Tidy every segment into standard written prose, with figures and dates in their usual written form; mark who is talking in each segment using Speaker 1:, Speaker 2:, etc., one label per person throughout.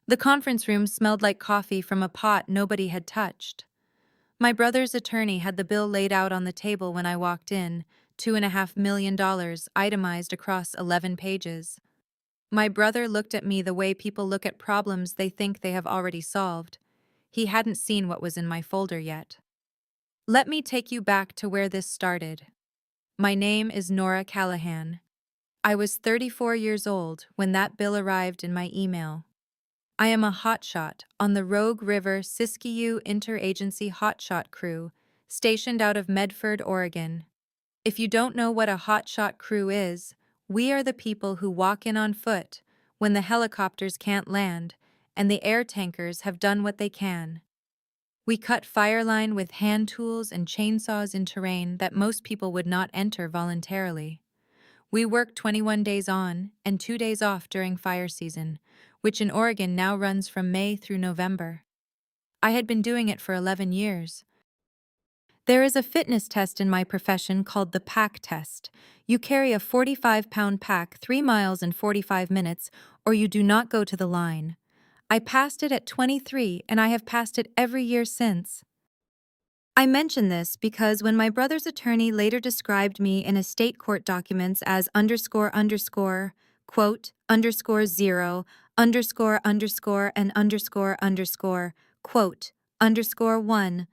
Speaker 1: The conference room smelled like coffee from a pot nobody had touched. My brother's attorney had the bill laid out on the table when I walked in, $2.5 million itemized across 11 pages. My brother looked at me the way people look at problems they think they have already solved. He hadn't seen what was in my folder yet. Let me take you back to where this started. My name is Nora Callahan. I was 34 years old when that bill arrived in my email. I am a hotshot on the Rogue River Siskiyou Interagency Hotshot Crew, stationed out of Medford, Oregon. If you don't know what a hotshot crew is, we are the people who walk in on foot when the helicopters can't land and the air tankers have done what they can. We cut fire line with hand tools and chainsaws in terrain that most people would not enter voluntarily. We work 21 days on and 2 days off during fire season, which in Oregon now runs from May through November. I had been doing it for 11 years. There is a fitness test in my profession called the pack test. You carry a 45-pound pack 3 miles in 45 minutes, or you do not go to the line. I passed it at 23, and I have passed it every year since. I mention this because when my brother's attorney later described me in a state court documents as quote, _0, and quote, _1,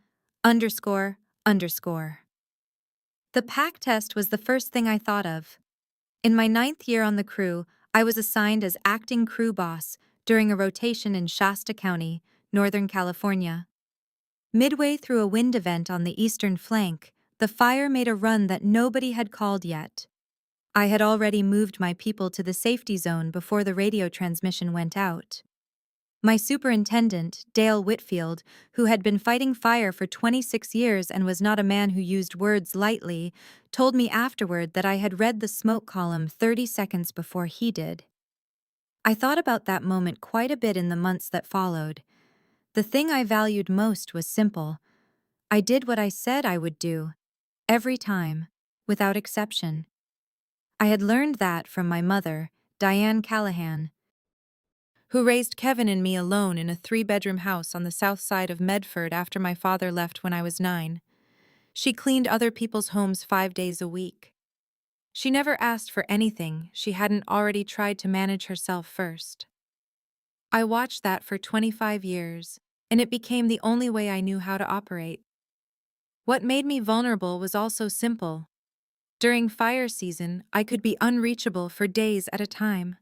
Speaker 1: The pack test was the first thing I thought of. In my 9th year on the crew, I was assigned as acting crew boss during a rotation in Shasta County, Northern California. Midway through a wind event on the eastern flank, the fire made a run that nobody had called yet. I had already moved my people to the safety zone before the radio transmission went out. My superintendent, Dale Whitfield, who had been fighting fire for 26 years and was not a man who used words lightly, told me afterward that I had read the smoke column 30 seconds before he did. I thought about that moment quite a bit in the months that followed. The thing I valued most was simple. I did what I said I would do, every time, without exception. I had learned that from my mother, Diane Callahan, who raised Kevin and me alone in a 3-bedroom house on the south side of Medford after my father left when I was 9. She cleaned other people's homes 5 days a week. She never asked for anything she hadn't already tried to manage herself first. I watched that for 25 years, and it became the only way I knew how to operate. What made me vulnerable was also simple. During fire season, I could be unreachable for days at a time.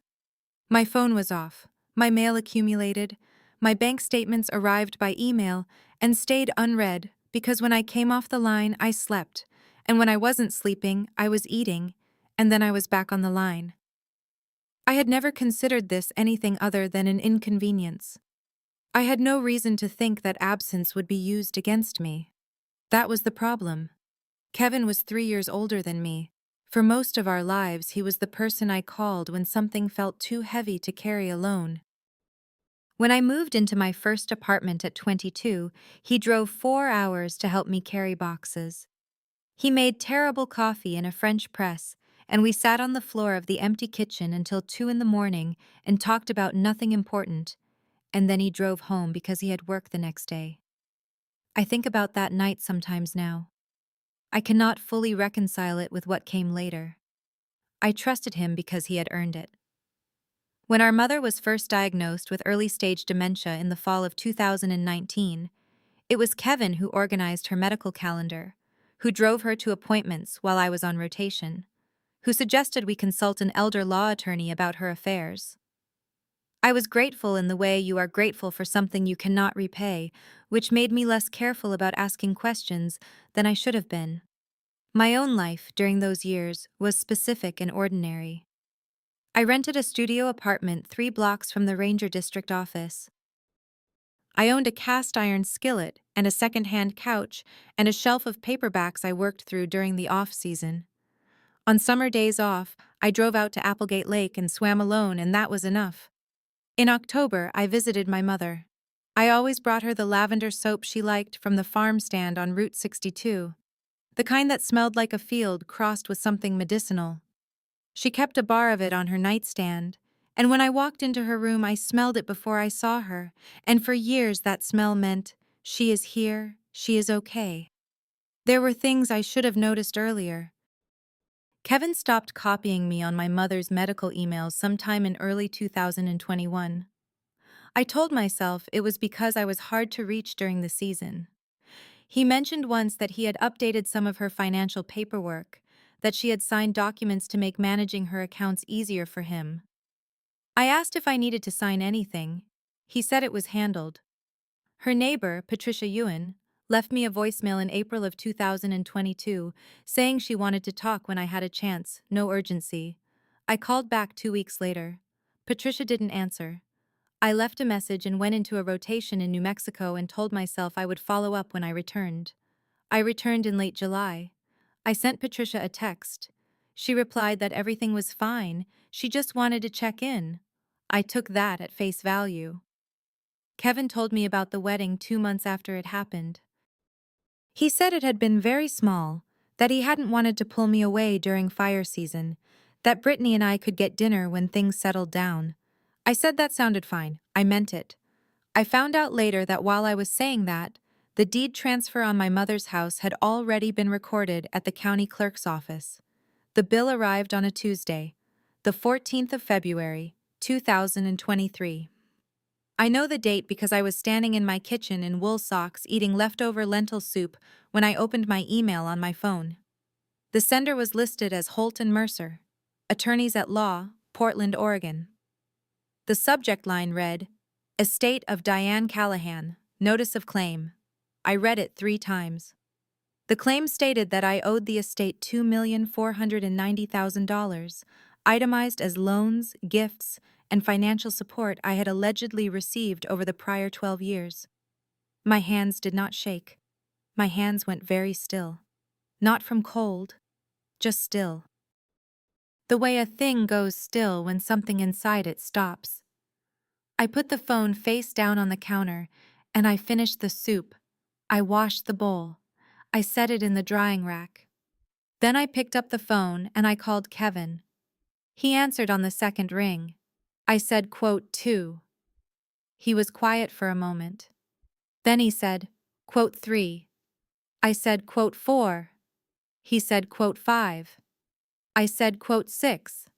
Speaker 1: My phone was off, my mail accumulated, my bank statements arrived by email and stayed unread because when I came off the line, I slept, and when I wasn't sleeping, I was eating, and then I was back on the line. I had never considered this anything other than an inconvenience. I had no reason to think that absence would be used against me. That was the problem. Kevin was 3 years older than me. For most of our lives, he was the person I called when something felt too heavy to carry alone. When I moved into my first apartment at 22, he drove 4 hours to help me carry boxes. He made terrible coffee in a French press, and we sat on the floor of the empty kitchen until 2 in the morning and talked about nothing important, and then he drove home because he had work the next day. I think about that night sometimes now. I cannot fully reconcile it with what came later. I trusted him because he had earned it. When our mother was first diagnosed with early-stage dementia in the fall of 2019, it was Kevin who organized her medical calendar, who drove her to appointments while I was on rotation, who suggested we consult an elder law attorney about her affairs. I was grateful in the way you are grateful for something you cannot repay, which made me less careful about asking questions than I should have been. My own life during those years was specific and ordinary. I rented a studio apartment 3 blocks from the Ranger District office. I owned a cast-iron skillet and a second-hand couch and a shelf of paperbacks I worked through during the off-season. On summer days off, I drove out to Applegate Lake and swam alone, and that was enough. In October, I visited my mother. I always brought her the lavender soap she liked from the farm stand on Route 62. The kind that smelled like a field crossed with something medicinal. She kept a bar of it on her nightstand, And when I walked into her room, I smelled it before I saw her, and for years that smell meant, she is here, she is okay. There were things I should have noticed earlier. Kevin stopped copying me on my mother's medical emails sometime in early 2021. I told myself it was because I was hard to reach during the season. He mentioned once that he had updated some of her financial paperwork, that she had signed documents to make managing her accounts easier for him. I asked if I needed to sign anything. He said it was handled. Her neighbor, Patricia Ewan, left me a voicemail in April of 2022 saying she wanted to talk when I had a chance, no urgency. I called back 2 weeks later. Patricia didn't answer. I left a message and went into a rotation in New Mexico and told myself I would follow up when I returned. I returned in late July. I sent Patricia a text. She replied that everything was fine, she just wanted to check in. I took that at face value. Kevin told me about the wedding 2 months after it happened. He said it had been very small, that he hadn't wanted to pull me away during fire season, that Brittany and I could get dinner when things settled down. I said that sounded fine, I meant it. I found out later that while I was saying that, the deed transfer on my mother's house had already been recorded at the county clerk's office. The bill arrived on a Tuesday, the 14th of February, 2023. I know the date because I was standing in my kitchen in wool socks eating leftover lentil soup when I opened my email on my phone. The sender was listed as Holt and Mercer, attorneys at law, Portland, Oregon. The subject line read, Estate of Diane Callahan, Notice of Claim. I read it 3 times. The claim stated that I owed the estate $2,490,000, itemized as loans, gifts, and financial support I had allegedly received over the prior 12 years. My hands did not shake. My hands went very still. Not from cold, just still. The way a thing goes still when something inside it stops. I put the phone face down on the counter, and I finished the soup. I washed the bowl. I set it in the drying rack. Then I picked up the phone and I called Kevin. He answered on the second ring. I said, quote, 2. He was quiet for a moment. Then he said, quote, 3. I said, quote, 4. He said, quote, 5. I said, quote, 6.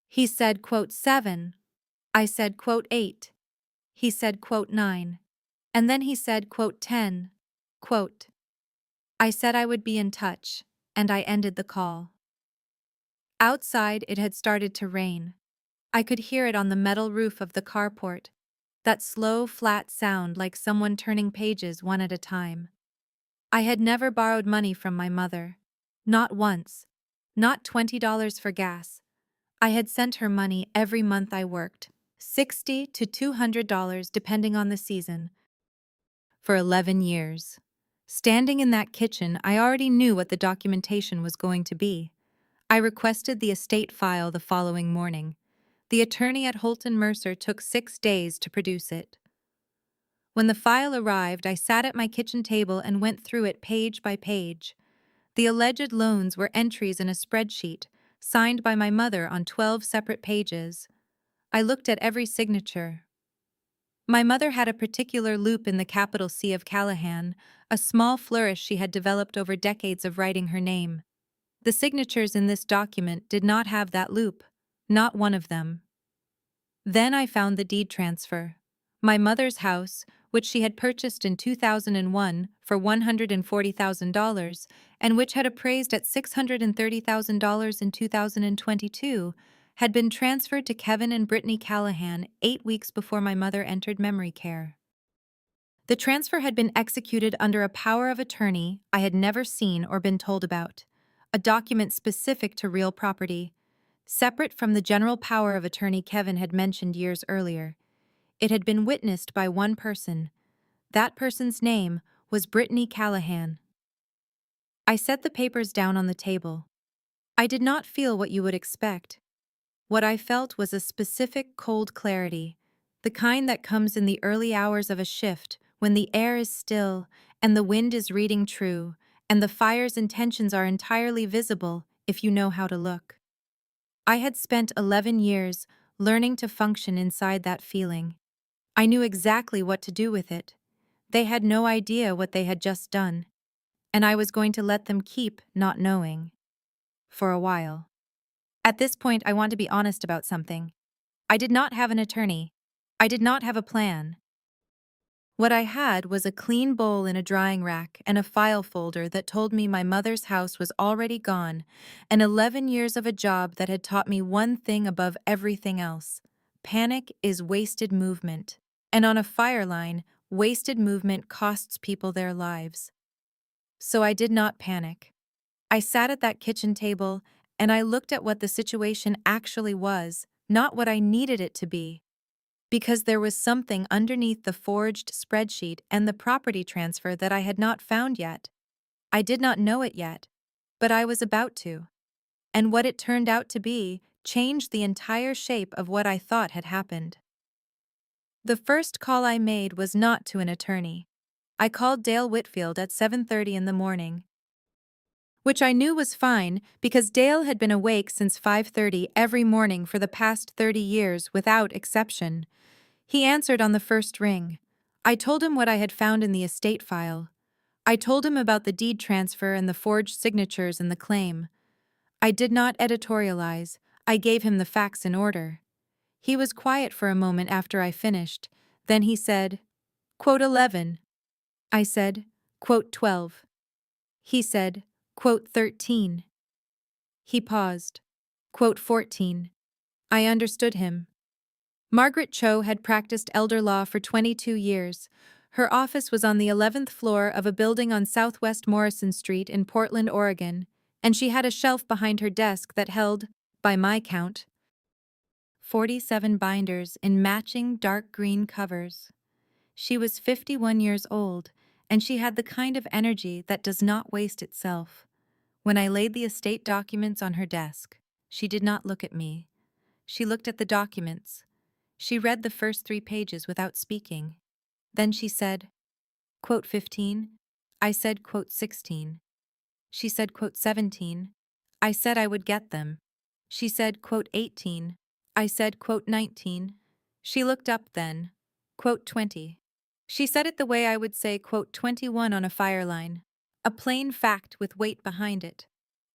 Speaker 1: He said, quote, 7. I said, quote, 8. He said, quote, 9. And then he said, quote, 10. Quote. I said I would be in touch, and I ended the call. Outside, it had started to rain. I could hear it on the metal roof of the carport, that slow, flat sound like someone turning pages one at a time. I had never borrowed money from my mother. Not once. Not $20 for gas. I had sent her money every month I worked, $60 to $200 depending on the season. For 11 years. Standing in that kitchen, I already knew what the documentation was going to be. I requested the estate file the following morning. The attorney at Holt and Mercer took 6 days to produce it. When the file arrived, I sat at my kitchen table and went through it page by page. The alleged loans were entries in a spreadsheet, signed by my mother on 12 separate pages. I looked at every signature. My mother had a particular loop in the capital C of Callahan, a small flourish she had developed over decades of writing her name. The signatures in this document did not have that loop, not one of them. Then I found the deed transfer. My mother's house, which she had purchased in 2001 for $140,000 and which had appraised at $630,000 in 2022, had been transferred to Kevin and Brittany Callahan 8 weeks before my mother entered memory care. The transfer had been executed under a power of attorney I had never seen or been told about, a document specific to real property, separate from the general power of attorney Kevin had mentioned years earlier. It had been witnessed by one person. That person's name was Brittany Callahan. I set the papers down on the table. I did not feel what you would expect. What I felt was a specific cold clarity, the kind that comes in the early hours of a shift when the air is still and the wind is reading true and the fire's intentions are entirely visible if you know how to look. I had spent 11 years learning to function inside that feeling. I knew exactly what to do with it. They had no idea what they had just done, and I was going to let them keep not knowing. For a while. At this point, I want to be honest about something. I did not have an attorney. I did not have a plan. What I had was a clean bowl in a drying rack and a file folder that told me my mother's house was already gone, and 11 years of a job that had taught me one thing above everything else. Panic is wasted movement. And on a fire line, wasted movement costs people their lives. So I did not panic. I sat at that kitchen table and I looked at what the situation actually was, not what I needed it to be. Because there was something underneath the forged spreadsheet and the property transfer that I had not found yet. I did not know it yet, but I was about to. And what it turned out to be changed the entire shape of what I thought had happened. The first call I made was not to an attorney. I called Dale Whitfield at 7:30 in the morning, which I knew was fine because Dale had been awake since 5:30 every morning for the past 30 years without exception. He answered on the first ring. I told him what I had found in the estate file. I told him about the deed transfer and the forged signatures in the claim. I did not editorialize. I gave him the facts in order. He was quiet for a moment after I finished. Then he said, quote 11. I said, quote 12. He said, quote 13. He paused. Quote 14. I understood him. Margaret Cho had practiced elder law for 22 years. Her office was on the 11th floor of a building on Southwest Morrison Street in Portland, Oregon, and she had a shelf behind her desk that held, by my count, 47 binders in matching dark green covers. She was 51 years old, and she had the kind of energy that does not waste itself. When I laid the estate documents on her desk, she did not look at me. She looked at the documents. She read the first 3 pages without speaking. Then she said, quote 15. I said, quote 16. She said, quote 17. I said I would get them. She said, quote 18. I said, quote 19. She looked up then, quote 20. She said it the way I would say, quote 21 on a fire line. A plain fact with weight behind it.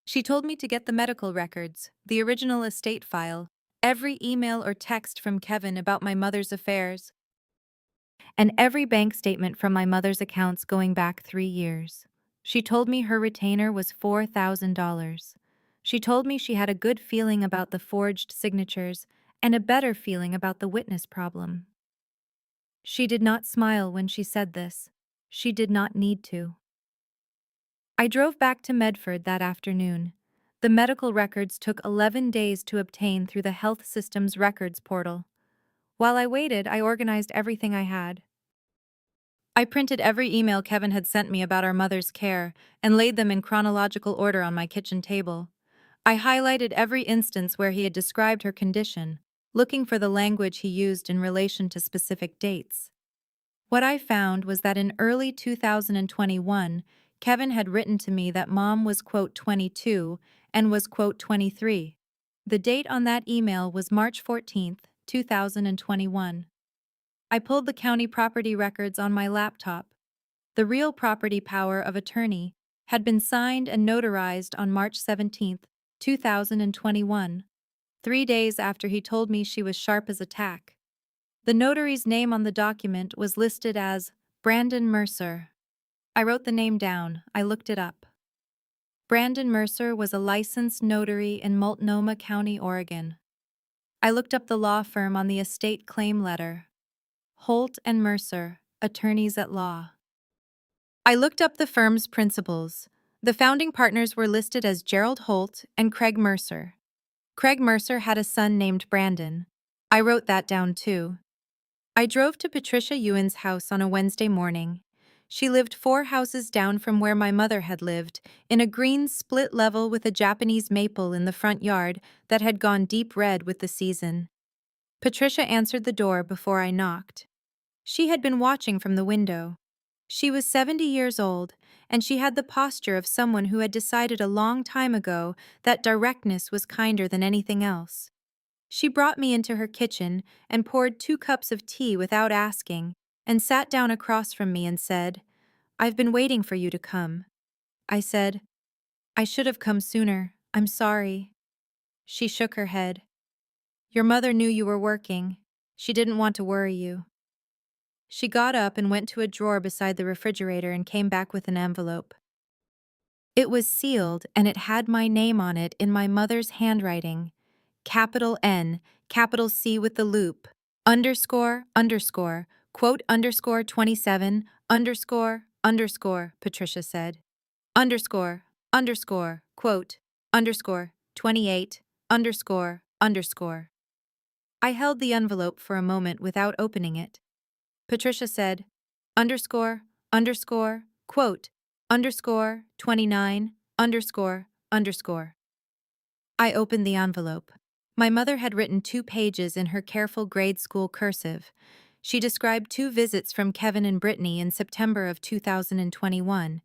Speaker 1: She told me to get the medical records, the original estate file, every email or text from Kevin about my mother's affairs, and every bank statement from my mother's accounts going back 3 years. She told me her retainer was $4,000. She told me she had a good feeling about the forged signatures and a better feeling about the witness problem. She did not smile when she said this. She did not need to. I drove back to Medford that afternoon. The medical records took 11 days to obtain through the health system's records portal. While I waited, I organized everything I had. I printed every email Kevin had sent me about our mother's care and laid them in chronological order on my kitchen table. I highlighted every instance where he had described her condition, looking for the language he used in relation to specific dates. What I found was that in early 2021, Kevin had written to me that Mom was, quote, 22 and was, quote, 23. The date on that email was March 14, 2021. I pulled the county property records on my laptop. The real property power of attorney had been signed and notarized on March 17, 2021, 3 days after he told me she was sharp as a tack. The notary's name on the document was listed as Brandon Mercer. I wrote the name down. I looked it up. Brandon Mercer was a licensed notary in Multnomah County, Oregon. I looked up the law firm on the estate claim letter. Holt and Mercer, attorneys at law. I looked up the firm's principals. The founding partners were listed as Gerald Holt and Craig Mercer. Craig Mercer had a son named Brandon. I wrote that down too. I drove to Patricia Ewan's house on a Wednesday morning. She lived 4 houses down from where my mother had lived, in a green split level with a Japanese maple in the front yard that had gone deep red with the season. Patricia answered the door before I knocked. She had been watching from the window. She was 70 years old, and she had the posture of someone who had decided a long time ago that directness was kinder than anything else. She brought me into her kitchen and poured 2 cups of tea without asking, and sat down across from me and said, "I've been waiting for you to come." I said, "I should have come sooner. I'm sorry." She shook her head. "Your mother knew you were working. She didn't want to worry you." She got up and went to a drawer beside the refrigerator and came back with an envelope. It was sealed and it had my name on it in my mother's handwriting. Capital N, capital C with the loop, underscore, underscore, quote underscore 27, underscore, underscore, Patricia said. Underscore, underscore, quote, underscore, 28, underscore, underscore. I held the envelope for a moment without opening it. Patricia said, underscore, underscore, quote, underscore, 29, underscore, underscore. I opened the envelope. My mother had written 2 pages in her careful grade school cursive. She described 2 visits from Kevin and Brittany in September of 2021,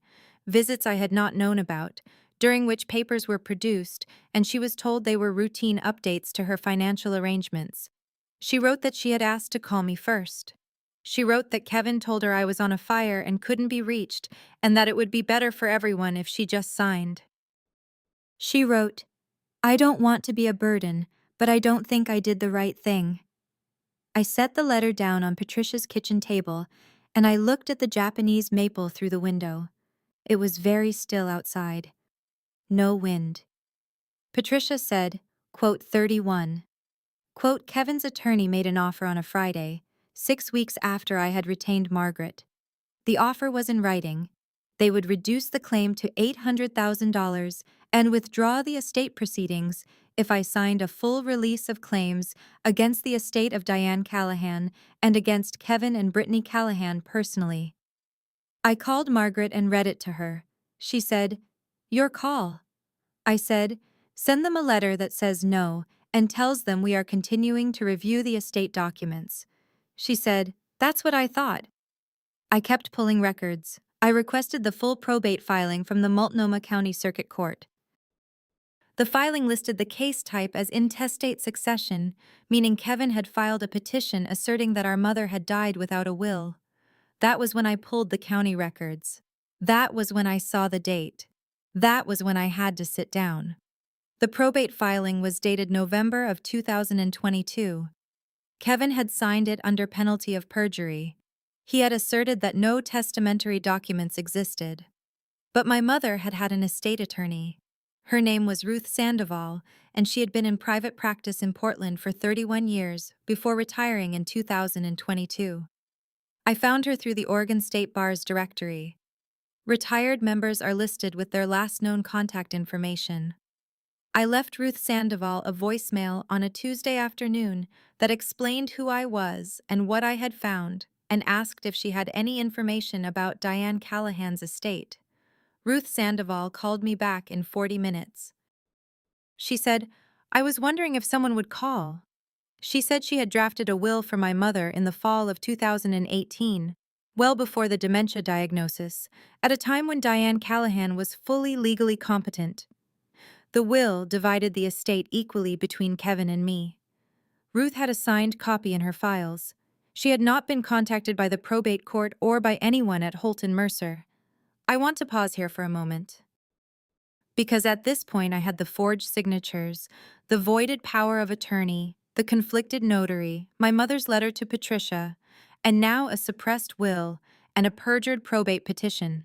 Speaker 1: visits I had not known about, during which papers were produced, and she was told they were routine updates to her financial arrangements. She wrote that she had asked to call me first. She wrote that Kevin told her I was on a fire and couldn't be reached, and that it would be better for everyone if she just signed. She wrote, "I don't want to be a burden, but I don't think I did the right thing." I set the letter down on Patricia's kitchen table, and I looked at the Japanese maple through the window. It was very still outside. No wind. Patricia said, quote 31. Quote, Kevin's attorney made an offer on a Friday, 6 weeks after I had retained Margaret. The offer was in writing. They would reduce the claim to $800,000 and withdraw the estate proceedings if I signed a full release of claims against the estate of Diane Callahan and against Kevin and Brittany Callahan personally. I called Margaret and read it to her. She said, "Your call." I said, "Send them a letter that says no and tells them we are continuing to review the estate documents." She said, "That's what I thought." I kept pulling records. I requested the full probate filing from the Multnomah County Circuit Court. The filing listed the case type as intestate succession, meaning Kevin had filed a petition asserting that our mother had died without a will. That was when I pulled the county records. That was when I saw the date. That was when I had to sit down. The probate filing was dated November of 2022. Kevin had signed it under penalty of perjury. He had asserted that no testamentary documents existed. But my mother had had an estate attorney. Her name was Ruth Sandoval, and she had been in private practice in Portland for 31 years before retiring in 2022. I found her through the Oregon State Bar's directory. Retired members are listed with their last known contact information. I left Ruth Sandoval a voicemail on a Tuesday afternoon that explained who I was and what I had found, and asked if she had any information about Diane Callahan's estate. Ruth Sandoval called me back in 40 minutes. She said, "I was wondering if someone would call." She said she had drafted a will for my mother in the fall of 2018, well before the dementia diagnosis, at a time when Diane Callahan was fully legally competent. The will divided the estate equally between Kevin and me. Ruth had a signed copy in her files. She had not been contacted by the probate court or by anyone at Holt and Mercer. I want to pause here for a moment, because at this point I had the forged signatures, the voided power of attorney, the conflicted notary, my mother's letter to Patricia, and now a suppressed will and a perjured probate petition.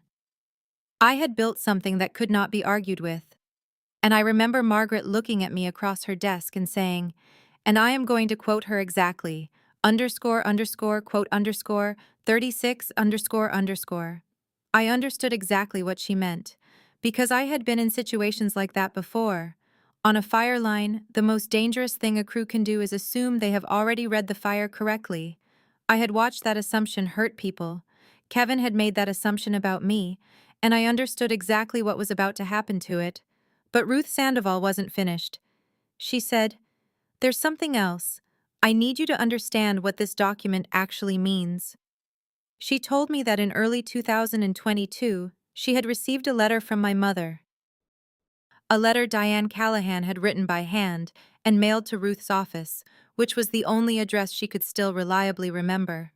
Speaker 1: I had built something that could not be argued with. And I remember Margaret looking at me across her desk and saying, and I am going to quote her exactly, underscore underscore quote underscore 36 underscore underscore. I understood exactly what she meant, because I had been in situations like that before. On a fire line, the most dangerous thing a crew can do is assume they have already read the fire correctly. I had watched that assumption hurt people. Kevin had made that assumption about me, and I understood exactly what was about to happen to it. But Ruth Sandoval wasn't finished. She said, "There's something else. I need you to understand what this document actually means." She told me that in early 2022, she had received a letter from my mother. A letter Diane Callahan had written by hand and mailed to Ruth's office, which was the only address she could still reliably remember.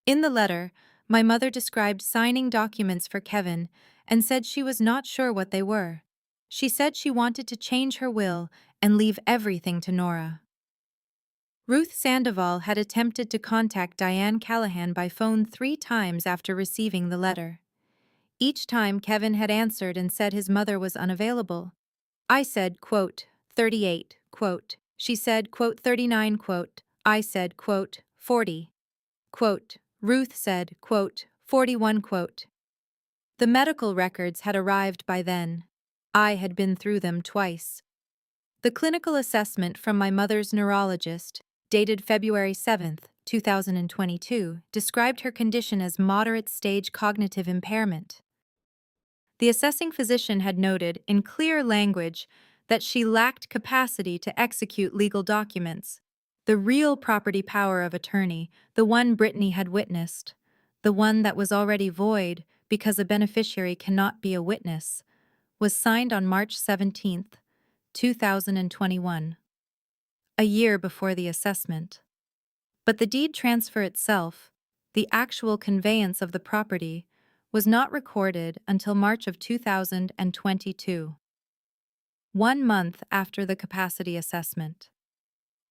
Speaker 1: In the letter, my mother described signing documents for Kevin and said she was not sure what they were. She said she wanted to change her will and leave everything to Nora. Ruth Sandoval had attempted to contact Diane Callahan by phone 3 times after receiving the letter. Each time Kevin had answered and said his mother was unavailable. I said, quote, 38, quote. She said, quote, 39, quote. I said, quote, 40. Quote. Ruth said, quote, 41, quote. The medical records had arrived by then. I had been through them twice. The clinical assessment from my mother's neurologist, dated February 7, 2022, described her condition as moderate stage cognitive impairment. The assessing physician had noted, in clear language, that she lacked capacity to execute legal documents. The real property power of attorney, the one Brittany had witnessed, the one that was already void because a beneficiary cannot be a witness, was signed on March 17, 2021, a year before the assessment. But the deed transfer itself, the actual conveyance of the property, was not recorded until March of 2022, 1 month after the capacity assessment.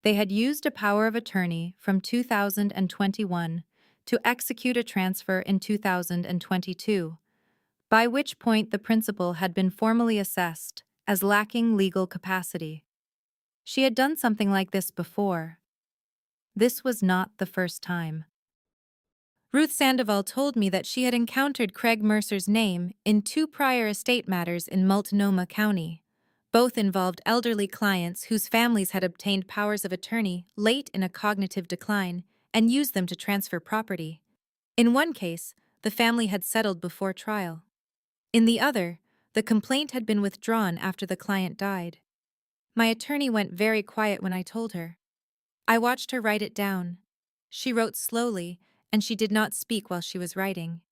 Speaker 1: They had used a power of attorney from 2021 to execute a transfer in 2022, by which point the principal had been formally assessed as lacking legal capacity. She had done something like this before. This was not the first time. Ruth Sandoval told me that she had encountered Craig Mercer's name in 2 prior estate matters in Multnomah County. Both involved elderly clients whose families had obtained powers of attorney late in a cognitive decline and used them to transfer property. In one case, the family had settled before trial. In the other, the complaint had been withdrawn after the client died. My attorney went very quiet when I told her. I watched her write it down. She wrote slowly, and she did not speak while she was writing.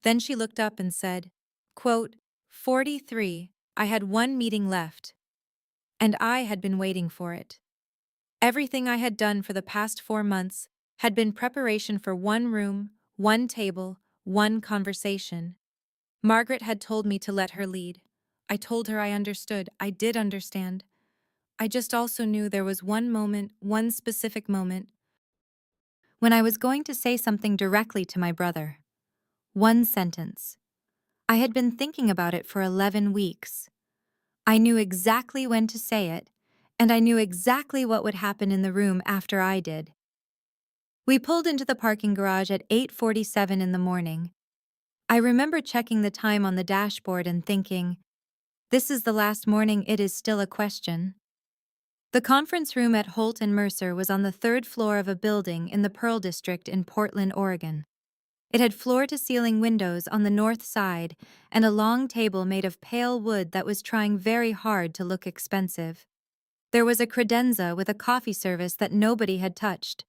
Speaker 1: Then she looked up and said, quote, 43, I had 1 meeting left, and I had been waiting for it. Everything I had done for the past 4 months had been preparation for 1 room, 1 table, 1 conversation. Margaret had told me to let her lead. I told her I understood. I did understand. I just also knew there was 1 moment, 1 specific moment, when I was going to say something directly to my brother. 1 sentence. I had been thinking about it for 11 weeks. I knew exactly when to say it, and I knew exactly what would happen in the room after I did. We pulled into the parking garage at 8:47 in the morning. I remember checking the time on the dashboard and thinking, this is the last morning, it is still a question. The conference room at Holt and Mercer was on the 3rd floor of a building in the Pearl District in Portland, Oregon. It had floor-to-ceiling windows on the north side and a long table made of pale wood that was trying very hard to look expensive. There was a credenza with a coffee service that nobody had touched.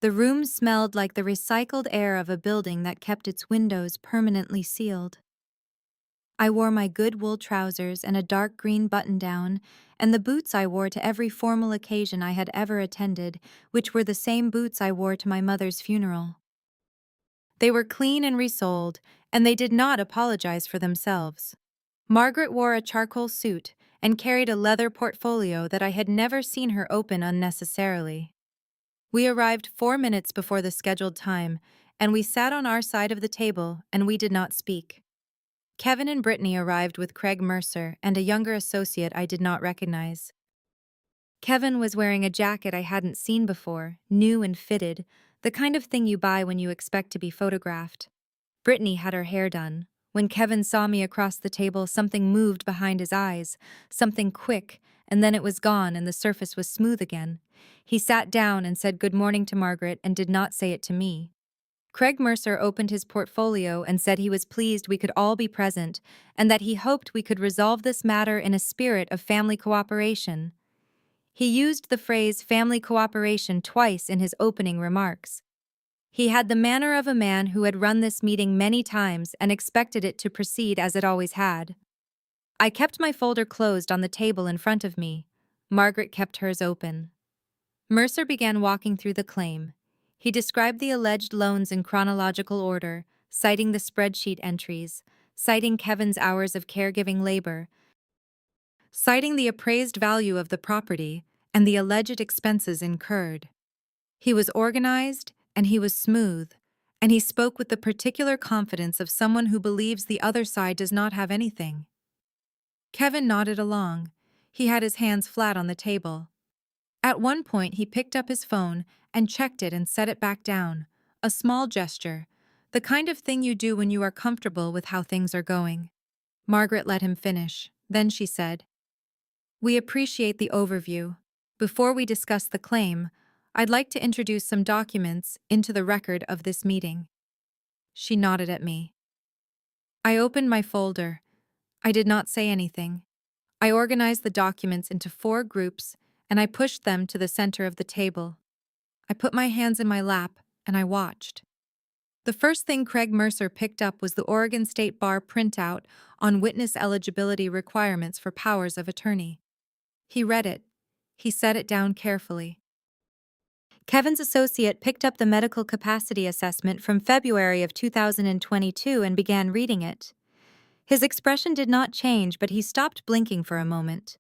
Speaker 1: The room smelled like the recycled air of a building that kept its windows permanently sealed. I wore my good wool trousers and a dark green button-down, and the boots I wore to every formal occasion I had ever attended, which were the same boots I wore to my mother's funeral. They were clean and resoled, and they did not apologize for themselves. Margaret wore a charcoal suit and carried a leather portfolio that I had never seen her open unnecessarily. We arrived 4 minutes before the scheduled time, and we sat on our side of the table, and we did not speak. Kevin and Brittany arrived with Craig Mercer and a younger associate I did not recognize. Kevin was wearing a jacket I hadn't seen before, new and fitted, the kind of thing you buy when you expect to be photographed. Brittany had her hair done. When Kevin saw me across the table, something moved behind his eyes, something quick, and then it was gone and the surface was smooth again. He sat down and said good morning to Margaret and did not say it to me. Craig Mercer opened his portfolio and said he was pleased we could all be present and that he hoped we could resolve this matter in a spirit of family cooperation. He used the phrase family cooperation twice in his opening remarks. He had the manner of a man who had run this meeting many times and expected it to proceed as it always had. I kept my folder closed on the table in front of me. Margaret kept hers open. Mercer began walking through the claim. He described the alleged loans in chronological order, citing the spreadsheet entries, citing Kevin's hours of caregiving labor, citing the appraised value of the property, and the alleged expenses incurred. He was organized, and he was smooth, and he spoke with the particular confidence of someone who believes the other side does not have anything. Kevin nodded along. He had his hands flat on the table. At one point, he picked up his phone and checked it and set it back down, a small gesture, the kind of thing you do when you are comfortable with how things are going. Margaret let him finish. Then she said, "We appreciate the overview. Before we discuss the claim, I'd like to introduce some documents into the record of this meeting." She nodded at me. I opened my folder. I did not say anything. I organized the documents into 4 groups, and I pushed them to the center of the table. I put my hands in my lap, and I watched. The first thing Craig Mercer picked up was the Oregon State Bar printout on witness eligibility requirements for powers of attorney. He read it. He set it down carefully. Kevin's associate picked up the medical capacity assessment from February of 2022 and began reading it. His expression did not change, but he stopped blinking for a moment.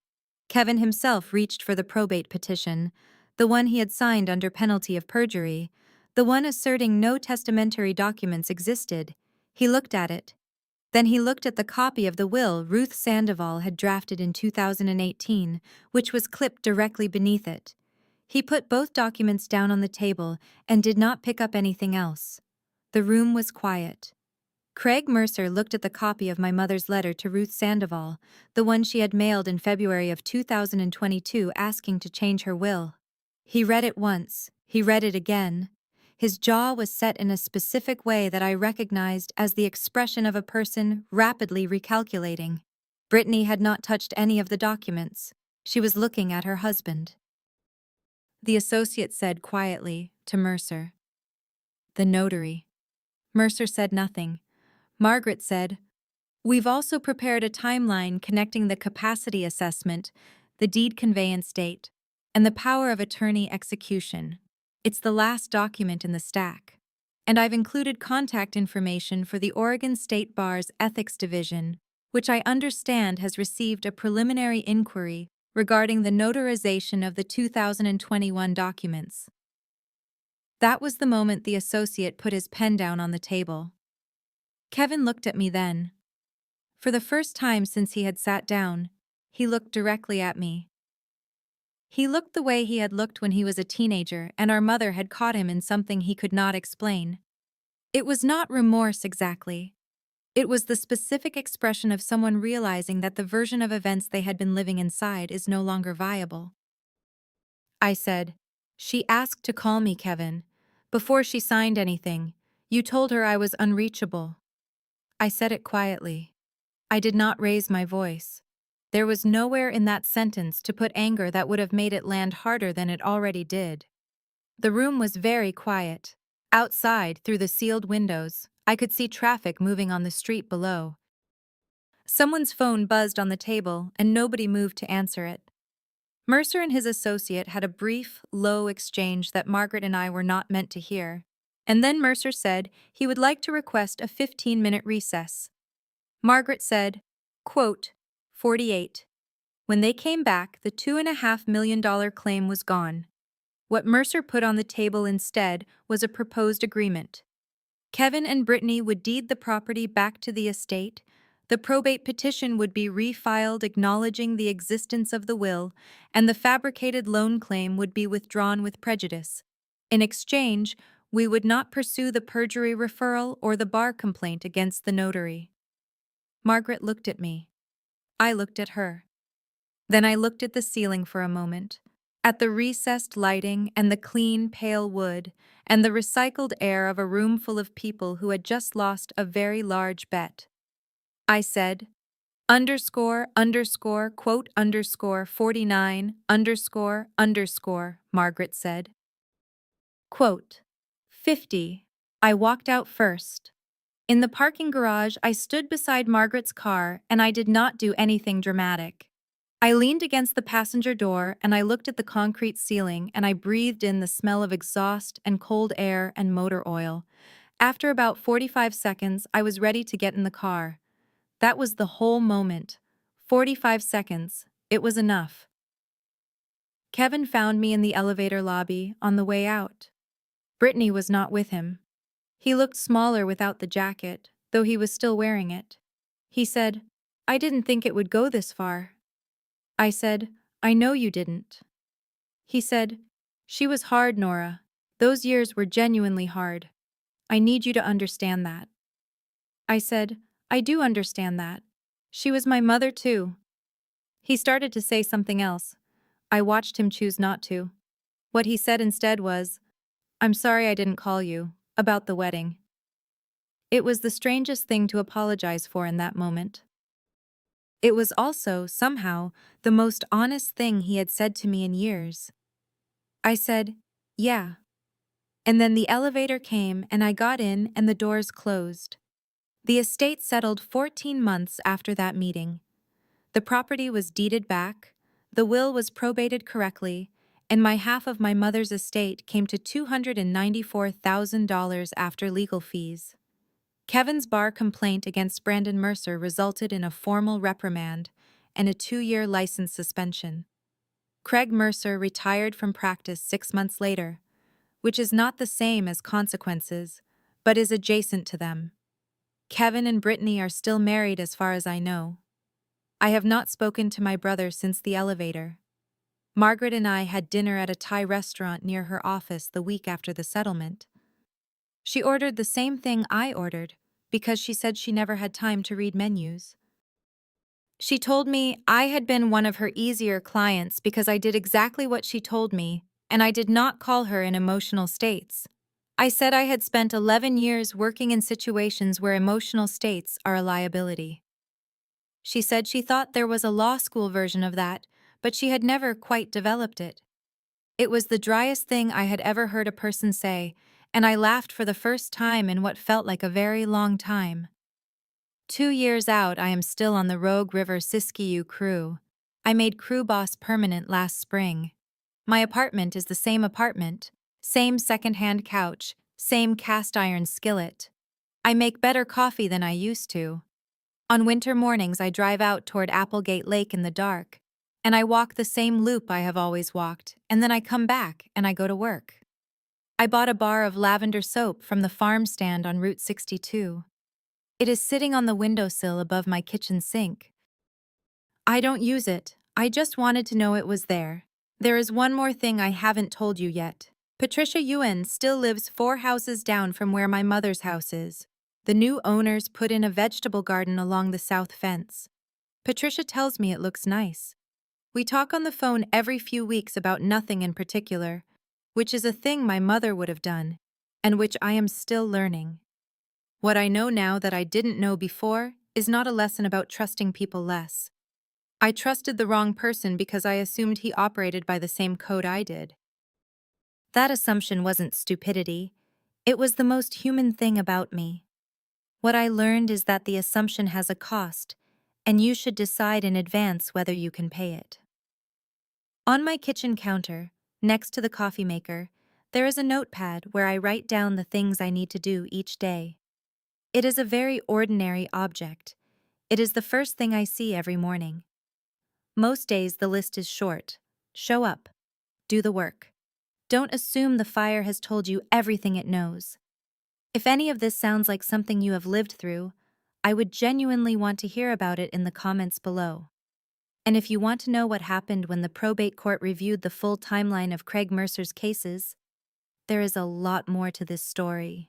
Speaker 1: Kevin himself reached for the probate petition, the one he had signed under penalty of perjury, the one asserting no testamentary documents existed. He looked at it. Then he looked at the copy of the will Ruth Sandoval had drafted in 2018, which was clipped directly beneath it. He put both documents down on the table and did not pick up anything else. The room was quiet. Craig Mercer looked at the copy of my mother's letter to Ruth Sandoval, the one she had mailed in February of 2022 asking to change her will. He read it once. He read it again. His jaw was set in a specific way that I recognized as the expression of a person rapidly recalculating. Brittany had not touched any of the documents. She was looking at her husband. The associate said quietly to Mercer, "The notary." Mercer said nothing. Margaret said, "We've also prepared a timeline connecting the capacity assessment, the deed conveyance date, and the power of attorney execution. It's the last document in the stack. And I've included contact information for the Oregon State Bar's Ethics Division, which I understand has received a preliminary inquiry regarding the notarization of the 2021 documents." That was the moment the associate put his pen down on the table. Kevin looked at me then. For the first time since he had sat down, he looked directly at me. He looked the way he had looked when he was a teenager and our mother had caught him in something he could not explain. It was not remorse exactly. It was the specific expression of someone realizing that the version of events they had been living inside is no longer viable. I said, "She asked to call me, Kevin. Before she signed anything, you told her I was unreachable." I said it quietly. I did not raise my voice. There was nowhere in that sentence to put anger that would have made it land harder than it already did. The room was very quiet. Outside, through the sealed windows, I could see traffic moving on the street below. Someone's phone buzzed on the table, and nobody moved to answer it. Mercer and his associate had a brief, low exchange that Margaret and I were not meant to hear. And then Mercer said he would like to request a 15-minute recess. Margaret said, quote, 48. When they came back, the $2.5 million claim was gone. What Mercer put on the table instead was a proposed agreement. Kevin and Brittany would deed the property back to the estate, the probate petition would be refiled acknowledging the existence of the will, and the fabricated loan claim would be withdrawn with prejudice. In exchange, we would not pursue the perjury referral or the bar complaint against the notary. Margaret looked at me. I looked at her. Then I looked at the ceiling for a moment, at the recessed lighting and the clean, pale wood, and the recycled air of a room full of people who had just lost a very large bet. I said, ___, quote _49, ___, Margaret said. Quote, 50. I walked out first. In the parking garage, I stood beside Margaret's car and I did not do anything dramatic. I leaned against the passenger door and I looked at the concrete ceiling and I breathed in the smell of exhaust and cold air and motor oil. After about 45 seconds, I was ready to get in the car. That was the whole moment. 45 seconds. It was enough. Kevin found me in the elevator lobby on the way out. Brittany was not with him. He looked smaller without the jacket, though he was still wearing it. He said, "I didn't think it would go this far." I said, "I know you didn't." He said, "She was hard, Nora. Those years were genuinely hard. I need you to understand that." I said, "I do understand that. She was my mother too." He started to say something else. I watched him choose not to. What he said instead was, "I'm sorry I didn't call you, about the wedding." It was the strangest thing to apologize for in that moment. It was also, somehow, the most honest thing he had said to me in years. I said, "Yeah." And then the elevator came and I got in and the doors closed. The estate settled 14 months after that meeting. The property was deeded back, the will was probated correctly, and my half of my mother's estate came to $294,000 after legal fees. Kevin's bar complaint against Brandon Mercer resulted in a formal reprimand and a 2-year license suspension. Craig Mercer retired from practice 6 months later, which is not the same as consequences, but is adjacent to them. Kevin and Brittany are still married as far as I know. I have not spoken to my brother since the elevator. Margaret and I had dinner at a Thai restaurant near her office the week after the settlement. She ordered the same thing I ordered, because she said she never had time to read menus. She told me I had been one of her easier clients because I did exactly what she told me, and I did not call her in emotional states. I said I had spent 11 years working in situations where emotional states are a liability. She said she thought there was a law school version of that, but she had never quite developed it. It was the driest thing I had ever heard a person say, and I laughed for the first time in what felt like a very long time. 2 years out, I am still on the Rogue River Siskiyou crew. I made crew boss permanent last spring. My apartment is the same apartment, same second-hand couch, same cast-iron skillet. I make better coffee than I used to. On winter mornings, I drive out toward Applegate Lake in the dark, and I walk the same loop I have always walked, and then I come back and I go to work. I bought a bar of lavender soap from the farm stand on Route 62. It is sitting on the windowsill above my kitchen sink. I don't use it, I just wanted to know it was there. There is one more thing I haven't told you yet. Patricia Ewan still lives 4 houses down from where my mother's house is. The new owners put in a vegetable garden along the south fence. Patricia tells me it looks nice. We talk on the phone every few weeks about nothing in particular, which is a thing my mother would have done, and which I am still learning. What I know now that I didn't know before is not a lesson about trusting people less. I trusted the wrong person because I assumed he operated by the same code I did. That assumption wasn't stupidity. It was the most human thing about me. What I learned is that the assumption has a cost, and you should decide in advance whether you can pay it. On my kitchen counter, next to the coffee maker, there is a notepad where I write down the things I need to do each day. It is a very ordinary object. It is the first thing I see every morning. Most days the list is short. Show up. Do the work. Don't assume the fire has told you everything it knows. If any of this sounds like something you have lived through, I would genuinely want to hear about it in the comments below. And if you want to know what happened when the probate court reviewed the full timeline of Craig Mercer's cases, there is a lot more to this story.